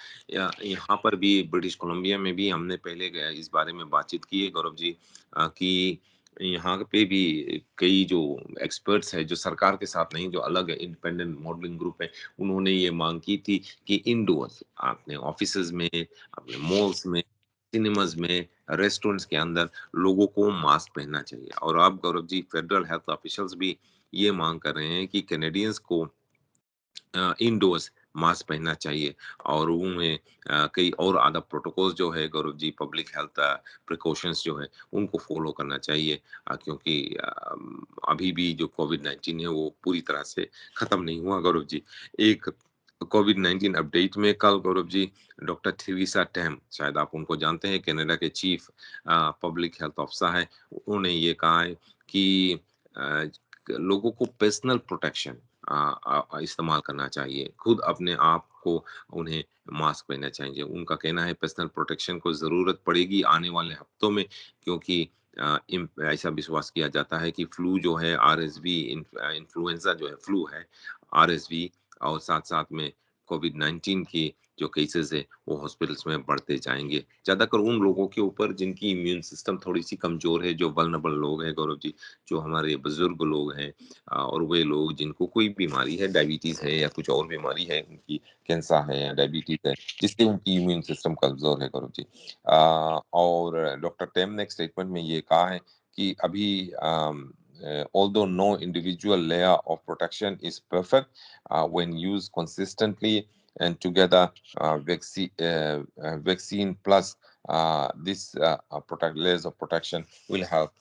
यहाँ पर भी ब्रिटिश कोलंबिया में भी हमने पहले इस बारे में बातचीत की है गौरव जी, कि यहाँ पे भी कई जो एक्सपर्ट्स हैं, जो सरकार के साथ नहीं, जो अलग है, इंडिपेंडेंट मॉडलिंग ग्रुप है, उन्होंने ये माँग की थी कि इंडोर्स अपने ऑफ़िसेज़ में, अपने मॉल्स में, सिनेमाज़ में, रेस्टोरेंट्स के अंदर लोगों को मास्क पहनना चाहिए। और अब Gaurav ji federal health officials भी ये मांग कर रहे हैं कि कैनेडियंस को इंडोर्स मास्क पहनना चाहिए और उनमें कई और अदर प्रोटोकॉल्स जो है Gaurav ji, public health precautions जो है उनको फॉलो करना चाहिए, क्योंकि अभी भी जो कोविड-19 है वो पूरी तरह से खत्म नहीं हुआ गौरव जी। एक कोविड-19 अपडेट में कल Gaurav ji doctor Theresa time, शायद आप उनको जानते हैं, कनाडा के चीफ पब्लिक हेल्थ ऑफिसर हैं। उन्होंने ये कहा है कि अ, लोगों को पर्सनल प्रोटेक्शन इस्तेमाल करना चाहिए। खुद अपने आप को उन्हें मास्क पहनना चाहिए। उनका कहना है पर्सनल प्रोटेक्शन को ज़रूरत पड़ेगी आने वाले हफ्तों में, क्योंकि ऐसा विश्वास किया जाता है कि फ्लू जो है आरएसवी इन्फ्लुएंज़ा जो है फ्लू है, आरएसवी और साथ-साथ में कोविड-19 की जो केसेज़ है वो हॉस्पिटल्स में बढ़ते जाएँगे। ज़्यादातर उन लोगों के ऊपर जिनकी इम्यून सिस्टम थोड़ी-सी कमज़ोर है, जो वल्नरेबल लोग हैं गौरव जी, जो हमारे बुज़ुर्ग लोग हैं, और वे लोग जिनको कोई बीमारी है, डायबिटीज़ है या कुछ और बीमारी है, उनकी कैंसर है या डायबिटीज़ है, जिससे उनकी इम्यून सिस्टम कमज़ोर है गौरव जी। और डॉक्टर टेम ने एक स्टेटमेंट में ये कहा है कि अभी although no individual layer of protection is perfect, when used consistently and together, vaccine plus this protect layers of protection will help.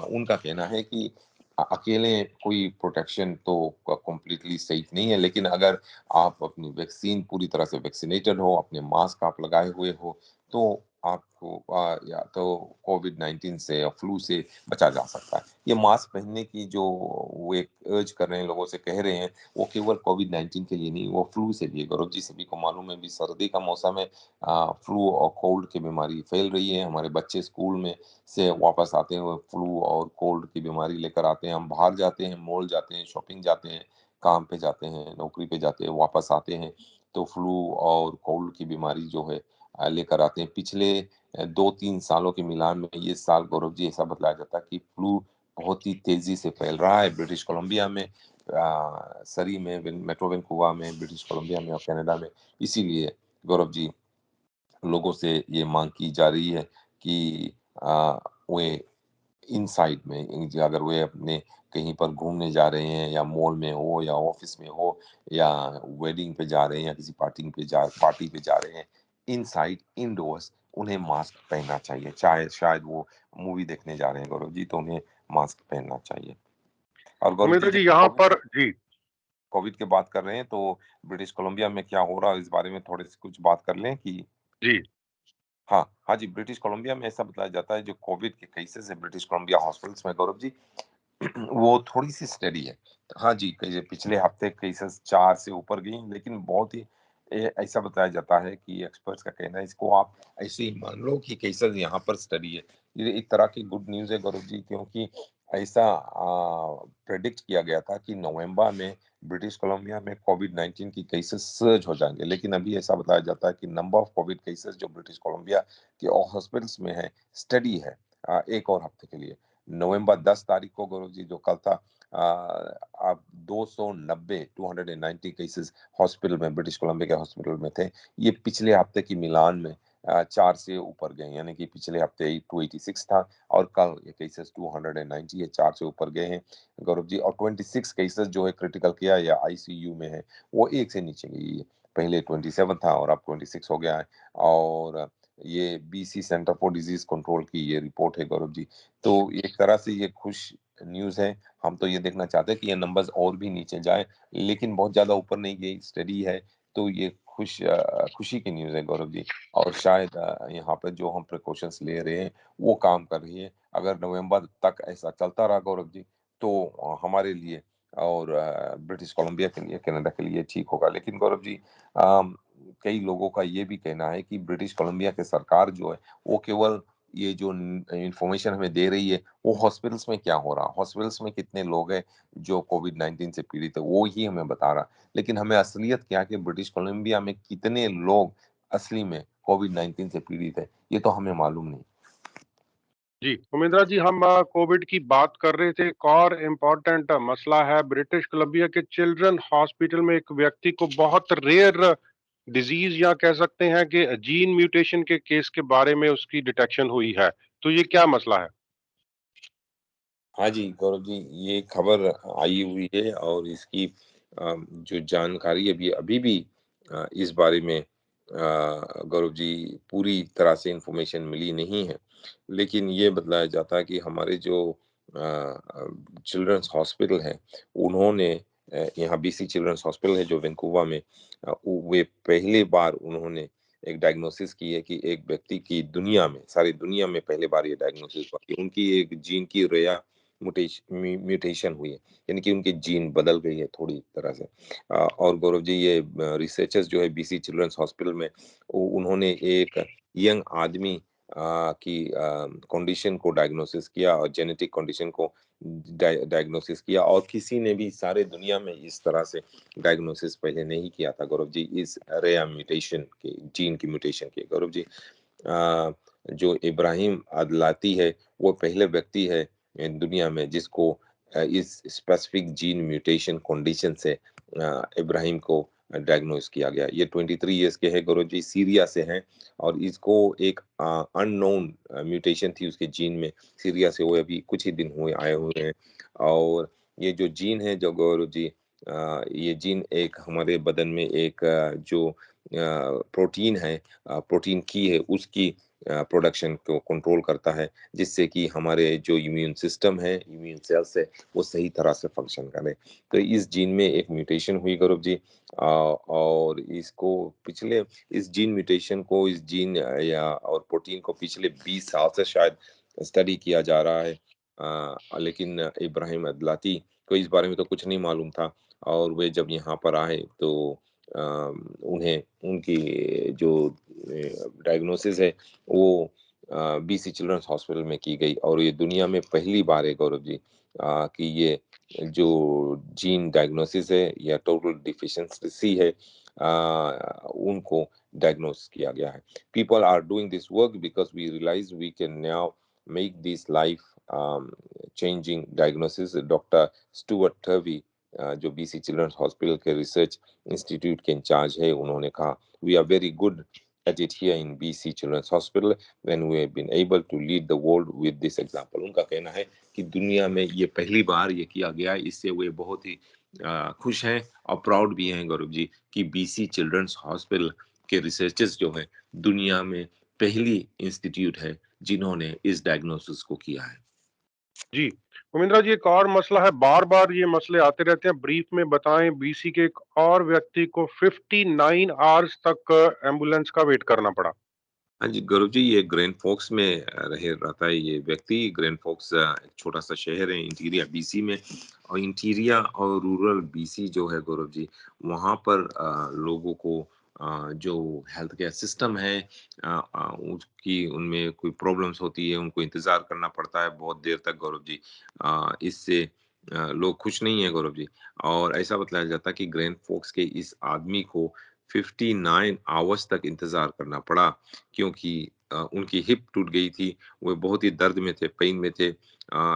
उनका कहना है कि अकेले कोई प्रोटेक्शन तो कंप्लीटली सेफ नहीं है, लेकिन अगर आप अपनी वैक्सीन पूरी तरह से वैक्सीनेटेड हो, अपने मास्क आप लगाए हुए हो, तो आपको या तो कोविड-19 से या फ्लू से बचा जा सकता है। ये मास्क पहनने की जो वो एक अर्ज कर रहे हैं, लोगों से कह रहे हैं, वो केवल कोविड-19 के लिए नहीं, वो फ्लू से भी है गौरव जी। सभी को मालूम है, अभी सर्दी का मौसम है, फ्लू और कोल्ड की बीमारी फैल रही है। हमारे बच्चे स्कूल में से वापस आते हुए फ्लू और कोल्ड की बीमारी लेकर आते हैं। हम बाहर जाते हैं, मॉल जाते हैं, शॉपिंग जाते हैं, काम पे जाते हैं, नौकरी पे जाते हैं, वापस आते हैं, तो फ्लू और कोल्ड की बीमारी जो है लेकर आते हैं। पिछले 2-3 सालों के मिलान में इस साल गौरव जी ऐसा बतलाया जाता है कि फ्लू बहुत ही तेज़ी से फैल रहा है ब्रिटिश कोलंबिया में, सरी में, मेट्रो वैंकूवर में, ब्रिटिश कोलंबिया में और कनाडा में। इसीलिए गौरव जी लोगों से ये माँग की जा रही है कि वे इनसाइड में अगर वे अपने कहीं पर घूमने जा रहे हैं या मॉल में हो या ऑफिस में हो या वेडिंग पे जा रहे हैं या किसी पार्टी पे जा रहे हैं, इनसाइड इंडोर्स उन्हें मास्क पहनना चाहिए। चाहे शायद वो मूवी देखने जा रहे हैं गौरव जी, तो उन्हें मास्क पहनना चाहिए। और गौरव जी उमेंद्र जी जब यहाँ पर जी, कोविड की बात कर रहे हैं तो ब्रिटिश कोलंबिया में क्या हो रहा है इस बारे में थोड़े से कुछ बात कर लें कि जी, हाँ, हाँ जी, ब्रिटिश कोलंबिया में ऐसा बताया जाता है जो कोविड के केसेज़ है ब्रिटिश कोलंबिया हॉस्पिटल्स में गौरव जी वो थोड़ी-सी स्टेडी है। हाँ जी, कई पिछले हफ्ते केसेज़ 4 से ऊपर गई हैं, लेकिन बहुत ही ऐसा बताया जाता है कि एक्सपर्ट्स का कहना है इसको आप ऐसे ही मान लो कि केसेज़ यहाँ पर स्टेडी है। ये एक तरह की गुड न्यूज़ है गौरव जी क्योंकि ऐसा प्रेडिक्ट किया गया था कि नवंबर में ब्रिटिश कोलंबिया में कोविड-19 की केसेज़ सर्ज हो जाएँगे, लेकिन अभी ऐसा बताया जाता है कि नंबर ऑफ कोविड केसेज़ जो ब्रिटिश कोलंबिया के हॉस्पिटल्स में है, स्टेडी है 1 और हफ्ते के लिए। नवंबर 10 तारीख को गौरव जी जो कल था अब 290 290 केसेस हॉस्पिटल में ब्रिटिश कोलंबिया के हॉस्पिटल में थे। ये पिछले हफ्ते की मिलान में 4 से ऊपर गए यानी कि पिछले हफ्ते 286 था और कल ये केसेस 290 है 4 से ऊपर गए हैं गौरव जी और 26 केसेस जो है क्रिटिकल केयर या आईसीयू में है वो 1 से नीचे गई है। पहले 27 था और अब 26 हो गया है और ये BC centre for disease control की ये रिपोर्ट है गौरव जी। तो एक तरह से ये खुश न्यूज़ है। हम तो ये देखना चाहते हैं कि ये नंबर्स और भी नीचे जाएँ, लेकिन बहुत ज़्यादा ऊपर नहीं गई, स्टेडी है। तो ये खुशी की न्यूज़ है गौरव जी और शायद यहाँ पे जो हम प्रिकॉशंस ले रहे हैं, वो काम कर रही है। अगर नवंबर तक ऐसा चलता रहा गौरव जी, तो हमारे लिए और ब्रिटिश कोलंबिया के लिए, कनाडा के लिए ठीक होगा। लेकिन गौरव जी कई लोगों का ये भी कहना है कि ब्रिटिश कोलंबिया की सरकार जो है, वो केवल ये जो इन्फॉर्मेशन हमें दे रही है, वो हॉस्पिटल्स में क्या हो रहा है, हॉस्पिटल्स में कितने लोग हैं जो कोविड-19 से पीड़ित है, वो ही हमें बता रहा। लेकिन हमें असलियत क्या है कि ब्रिटिश कोलंबिया में कितने लोग असली में कोविड-19 से पीड़ित है, ये तो हमें मालूम नहीं। जी। उमेंद्र जी हम कोविड की बात कर रहे थे। एक और इम्पोर्टेंट मसला है ब्रिटिश कोलंबिया के चिल्ड्रन हॉस्पिटल में एक व्यक्ति को बहुत रेयर डिजीज या कह सकते हैं कि जीन म्यूटेशन के केस के बारे में उसकी डिटेक्शन हुई है। तो ये क्या मसला है? हाँ जी, गौरव जी, ये खबर आई हुई है और इसकी जो जानकारी अभी अभी भी इस बारे में गौरव जी पूरी तरह से इन्फॉर्मेशन मिली नहीं है। लेकिन ये बतलाया जाता है कि हमारे जो चिल्ड्रंस हॉस्पिटल है, उन्होंने यहाँ बीसी चिल्ड्रंस हॉस्पिटल है जो वैंकूवर में वे पहली बार उन्होंने एक डायग्नोसिस की है कि एक व्यक्ति की दुनिया में, सारी दुनिया में पहली बार ये डायग्नोसिस हुआ कि उनकी एक जीन की रेयर म्यूटेशन हुई है यानी कि उनकी जीन बदल गई है थोड़ी तरह से और गौरव जी ये रिसर्चर्स जो है बीसी चिल्ड्रंस हॉस्पिटल में उन्होंने एक यंग आदमी की कंडीशन को डायग्नोसिस किया और जेनेटिक कंडीशन को डायग्नोसिस किया और किसी ने भी सारे दुनिया में इस तरह से डायग्नोसिस पहले नहीं किया था गौरव जी इस रेयर म्यूटेशन के जीन की म्यूटेशन के गौरव जी जो इब्राहिम अदलाती है वो पहले व्यक्ति है दुनिया में जिसको इस स्पेसिफिक जीन म्यूटेशन कंडीशन से इब्राहिम को डायग्नोस किया गया ये 23 इयर्स के हैं गौरव जी सीरिया से हैं और इसको एक अननोन म्यूटेशन थी उसके जीन में सीरिया से वो अभी कुछ ही दिन हुए आए हुए हैं और ये जो जीन है जो गौरव जी ये जीन एक हमारे बदन में एक जो प्रोटीन है प्रोटीन की है उसकी प्रोडक्शन को कंट्रोल करता है जिससे कि हमारे जो इम्यून सिस्टम है इम्यून सेल्स है वो सही तरह से फंक्शन करे तो इस जीन में एक म्यूटेशन हुई गौरव जी और इसको पिछले इस जीन म्यूटेशन को इस जीन या और प्रोटीन को पिछले 20 साल से शायद स्टडी किया जा रहा है लेकिन इब्राहिम अदलाती को इस बारे में तो कुछ नहीं मालूम था और वे जब यहाँ पर आए तो उन्हें उनकी जो डायग्नोसिस है वो बीसी चिल्ड्रंस हॉस्पिटल में की गई और ये दुनिया में पहली बार है गौरव जी कि ये जो जीन डायग्नोसिस है या टोटल डिफिशिएंसी है उनको डायग्नोस किया गया है। People are doing this work because we realise we can now make this life changing diagnosis. Doctor Stuart Turvey जो बीसी चिल्ड्रंस हॉस्पिटल के रिसर्च इंस्टीट्यूट के इंचार्ज है, उन्होंने कहा, we are very good at it here in BC Children's Hospital when we have been able to lead the world with this example। उनका कहना है कि दुनिया में ये पहली बार ये किया गया है, इससे वे बहुत ही खुश हैं और प्राउड भी हैं गौरव जी कि बीसी चिल्ड्रंस हॉस्पिटल के रिसर्चर्स जो हैं दुनिया में पहली इंस्टीट्यूट है जिन्होंने इस डायग्नोसिस को किया है। जी, उमेंद्रा जी, एक और मसला है, बार-बार ये मसले आते रहते हैं, ब्रीफ में बताएँ। बीसी के एक और व्यक्ति को 59 आवर्स तक एम्बुलेंस का वेट करना पड़ा। हाँ जी, गौरव जी, ये ग्रैंड फ़ॉक्स में रहे रहता है ये व्यक्ति। ग्रैंड फ़ॉक्स एक छोटा-सा शहर है इंटीरियर बीसी में, और इंटीरियर और रूरल बीसी जो है गौरव जी, वहाँ पर लोगों को जो हेल्थ केयर सिस्टम है उसकी उनमें कोई प्रॉब्लम्स होती है, उनको इंतज़ार करना पड़ता है बहुत देर तक गौरव जी। इससे लोग खुश नहीं हैं गौरव जी, और ऐसा बतलाया जाता है कि ग्रैंड फ़ॉक्स के इस आदमी को 59 आवर्स तक इंतज़ार करना पड़ा क्योंकि उनकी हिप टूट गई थी, वो बहुत ही दर्द में थे, पेन में थे।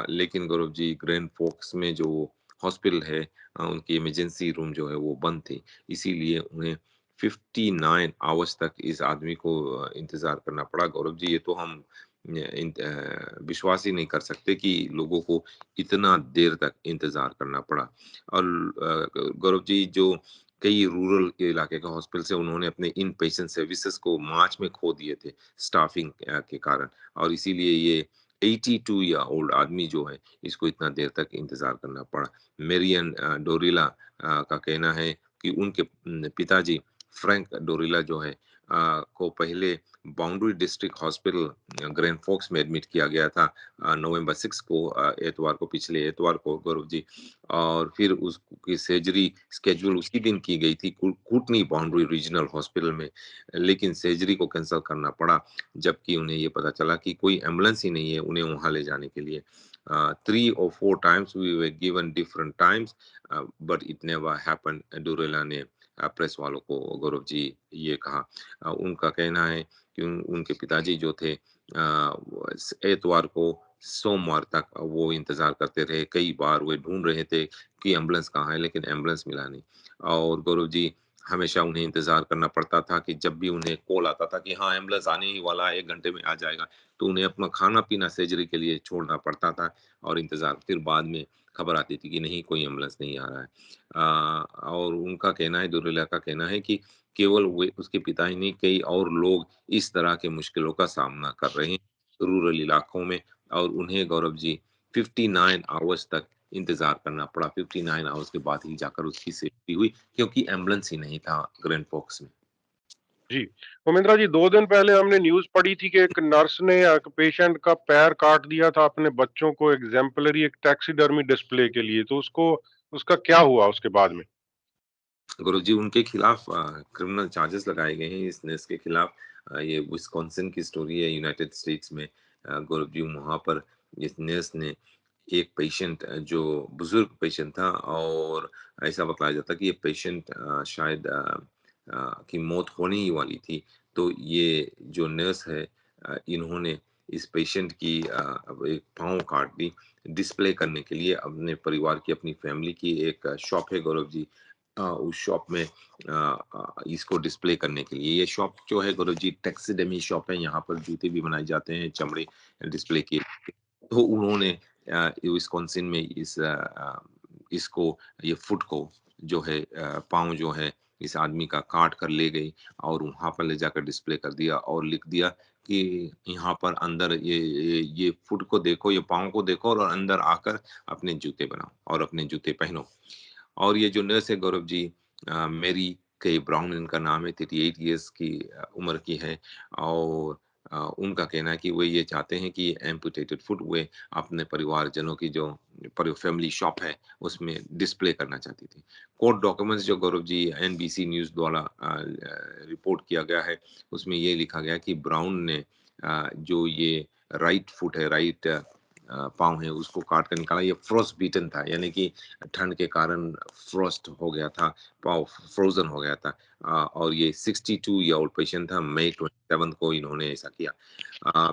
लेकिन गौरव जी, ग्रैंड फ़ोर्क्स में जो हॉस्पिटल है उनकी इमरजेंसी रूम जो है वो बंद थी। इसीलिए उन्हें 59 आवर्स तक इस आदमी को इंतज़ार करना पड़ा। गौरव जी, ये तो हम विश्वास ही नहीं कर सकते कि लोगों को इतना देर तक इंतज़ार करना पड़ा। और गौरव जी, जो कई रूरल के इलाके का हॉस्पिटल से उन्होंने अपने इन पेशेंट सर्विसेज को मार्च में खो दिए थे स्टाफिंग के कारण, और इसीलिए ये 82 ईयर ओल्ड आदमी जो है इसको इतना देर तक इंतजार करना पड़ा। मेरियन डोरिला का कहना है कि उनके पिताजी फ्रैंक डोरिला जो है को पहले बाउंड्री डिस्ट्रिक्ट हॉस्पिटल ग्रैंड फोक्स में एडमिट किया गया था नवंबर 6 को, एतवार को, पिछले एतवार को गौरव जी। और फिर उसकी सर्जरी स्केड्यूल उसी दिन की गई थी कूटनी बाउंड्री रीजनल हॉस्पिटल में, लेकिन सर्जरी को कैंसिल करना पड़ा जबकि उन्हें ये पता चला कि कोई एम्बुलेंस ही नहीं है उन्हें वहां ले जाने के लिए। 3 or 4 times we were given different times, but it never happened। डोरेला ने प्रेस वालों को गौरव जी ये कहा। उनका कहना है कि उनके पिताजी जो थे एतवार को सोमवार तक वो इंतज़ार करते रहे, कई बार वे ढूँढ रहे थे कि एम्बुलेंस कहाँ है, लेकिन एम्बुलेंस मिला नहीं। और गौरव जी, हमेशा उन्हें इंतज़ार करना पड़ता था कि जब भी उन्हें कॉल आता था कि हाँ, एम्बुलेंस आने ही वाला है, 1 घंटे में आ जाएगा, तो उन्हें अपना खाना-पीना सर्जरी के लिए छोड़ना पड़ता था और इंतज़ार। फिर बाद में खबर आती थी कि नहीं, कोई एम्बुलेंस नहीं आ रहा है। और उनका कहना है, दुर्रिला का कहना है कि केवल वे उसके पिता ही नहीं, कई और लोग इस तरह के मुश्किलों का सामना कर रहे हैं रूरल इलाकों में, और उन्हें गौरव जी 59 आवर्स तक इंतज़ार करना पड़ा। 59 आवर्स के बाद ही जाकर उसकी सेफ्टी हुई क्योंकि एम्बुलेंस ही नहीं था ग्रैंड फ़ोर्क्स में। जी, उमेंद्रा जी, 2 दिन पहले हमने न्यूज़ पढ़ी थी कि एक नर्स ने एक पेशेंट का पैर काट दिया था अपने बच्चों को एग्ज़ेम्पलरी एक टैक्सीडर्मी डिस्प्ले के लिए, तो उसको उसका क्या हुआ उसके बाद में? गुरुजी, उनके खिलाफ क्रिमिनल चार्जेस लगाए गए हैं इस नर्स के खिलाफ। ये विस्कॉन्सिन की स्टोरी है यूनाइटेड स्टेट्स में। गौरव जी, वहाँ पर इस नर्स ने एक पेशेंट जो बुजुर्ग पेशेंट था, और ऐसा बताया जाता कि ये पेशेंट शायद की मौत होने ही वाली थी। तो ये जो नर्स है इन्होंने इस पेशेंट की अब एक पाँव काट दी डिस्प्ले करने के लिए। अपने परिवार की, अपनी फैमिली की एक शॉप है गौरव जी, उस शॉप में इसको डिस्प्ले करने के लिए। ये शॉप जो है गौरव जी टैक्सिडेमी शॉप है, यहाँ पर जूते भी बनाए जाते हैं चमड़े डिस्प्ले के। तो उन्होंने विस्कॉन्सिन में इसको, ये फुट को जो है पाँव जो है इस आदमी का काट कर ले गई और वहाँ पर ले जाकर डिस्प्ले कर दिया और लिख दिया कि यहाँ पर अंदर ये फुट को देखो, ये पाँव को देखो और अंदर आकर अपने जूते बनाओ और अपने जूते पहनो। और ये जो नर्स है गौरव जी, मेरी के ब्राउन इनका नाम है, 38 इयर्स की उम्र की है, और उनका कहना है कि वो ये चाहते हैं कि एम्पुटेटेड फुट वे अपने परिवारजनों की जो फैमिली शॉप है उसमें डिस्प्ले करना चाहती थी। कोर्ट डॉक्यूमेंट्स जो गौरव जी एनबीसी न्यूज़ द्वारा रिपोर्ट किया गया है उसमें ये लिखा गया है कि ब्राउन ने जो ये राइट फुट है, राइट पाँव है उसको काट कर निकाला। ये फ्रोस्ट बीटन था, यानी कि ठंड के कारण फ्रोस्ट हो गया था, पाँव फ्रोज़न हो गया था। और ये 62 ईयर ओल्ड पेशेंट था, मई 27 को इन्होंने ऐसा किया।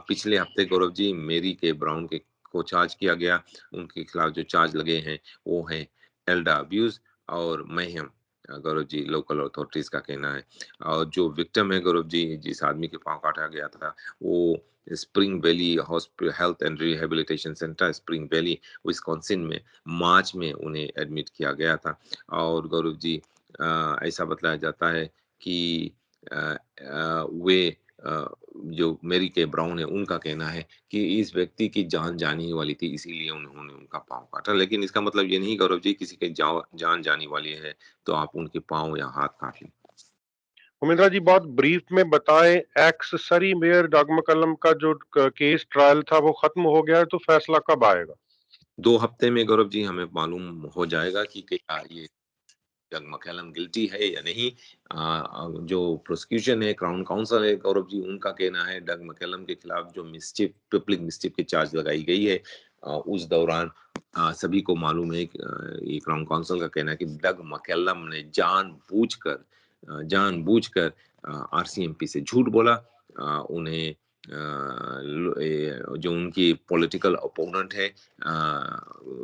पिछले हफ्ते गौरव जी मेरी के ब्राउन के को चार्ज किया गया। उनके खिलाफ जो चार्ज लगे हैं वो हैं एल्डर अब्यूज़ और मैहम। गौरव जी लोकल अथॉरिटीज़ का कहना है। और जो विक्टिम है गौरव जी, जिस आदमी के पाँव काटा गया था, वो spring valley health and rehabilitation centre spring valley Wisconsin में मार्च में उन्हें एडमिट किया गया था। और गौरव जी ऐसा बतलाया जाता है कि वे जो मेरी के ब्राउन है उनका कहना है कि इस व्यक्ति की जान जाने ही वाली थी, इसीलिए उन्होंने उनका पाँव काटा। लेकिन इसका मतलब ये नहीं गौरव जी किसी की जान जाने वाली है तो आप उनके पाँव या हाथ काट लें। उमेंद्रा जी बहुत ब्रीफ में बताएं, एक्स सरी मेयर डग मकलम का जो केस ट्रायल था वो खत्म हो गया है, तो फैसला कब आएगा? 2 हफ्ते में गौरव जी हमें मालूम हो जाएगा कि क्या ये जग मैकलम गिल्टी है या नहीं। जो प्रोसिक्यूशन है, क्राउन काउंसिल है गौरव जी, उनका कहना है डग मैकलम के खिलाफ जो मिस्चिफ पब्लिक मिस्चिफ की चार्ज लगाई गई है, उस दौरान सभी को मालूम है कि ये क्राउन काउंसिल का कहना है कि डग मैकलम ने जानबूझकर आरसीएमपी से झूठ बोला। उन्हें जो उनकी पॉलिटिकल ओपोनेंट है,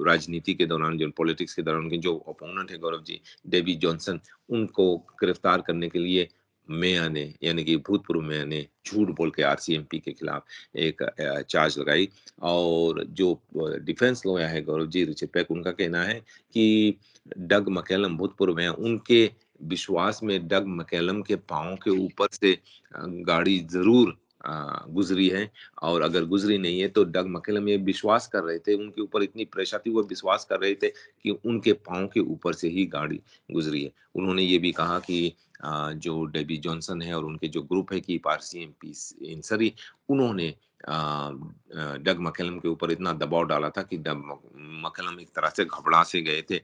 राजनीति के दौरान जो पॉलिटिक्स के दौरान उनके जो ओपोनेंट है गौरव जी, डेबी जॉनसन, उनको गिरफ्तार करने के लिए मेयर ने, यानी कि भूतपूर्व मेयर ने झूठ बोल के आरसीएमपी के खिलाफ एक चार्ज लगाई। और जो डिफेंस लॉयर है गौरव जी, रिचर्ड पैक, उनका कहना है कि डग मैकलम भूतपूर्व मेयर, उनके विश्वास में डग मैकलम के पाँव के ऊपर से गाड़ी ज़रूर गुज़री है। और अगर गुज़री नहीं है तो डग मैकलम ये विश्वास कर रहे थे, उनके ऊपर इतनी प्रेशर थी, वो विश्वास कर रहे थे कि उनके पाँव के ऊपर से ही गाड़ी गुज़री है। उन्होंने ये भी कहा कि जो डेबी जॉनसन है और उनके जो ग्रुप है कि आरसीएमपी इन सरी, उन्होंने डग मैकलम के ऊपर इतना दबाव डाला था कि डग मैकलम एक तरह से घबरा से गए थे।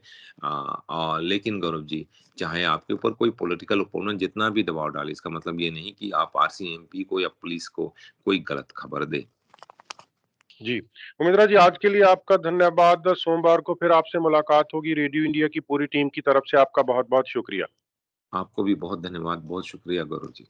लेकिन गौरव जी, चाहे आपके ऊपर कोई पॉलिटिकल ओपोनेंट जितना भी दबाव डाले, इसका मतलब ये नहीं कि आप आरसीएमपी को या पुलिस को कोई गलत खबर दें। जी, उमेंद्रा जी आज के लिए आपका धन्यवाद। सोमवार को फिर आपसे मुलाकात होगी। रेडियो इंडिया की पूरी टीम की तरफ से आपका बहुत-बहुत शुक्रिया। आपको भी बहुत धन्यवाद, बहुत शुक्रिया गौरव जी।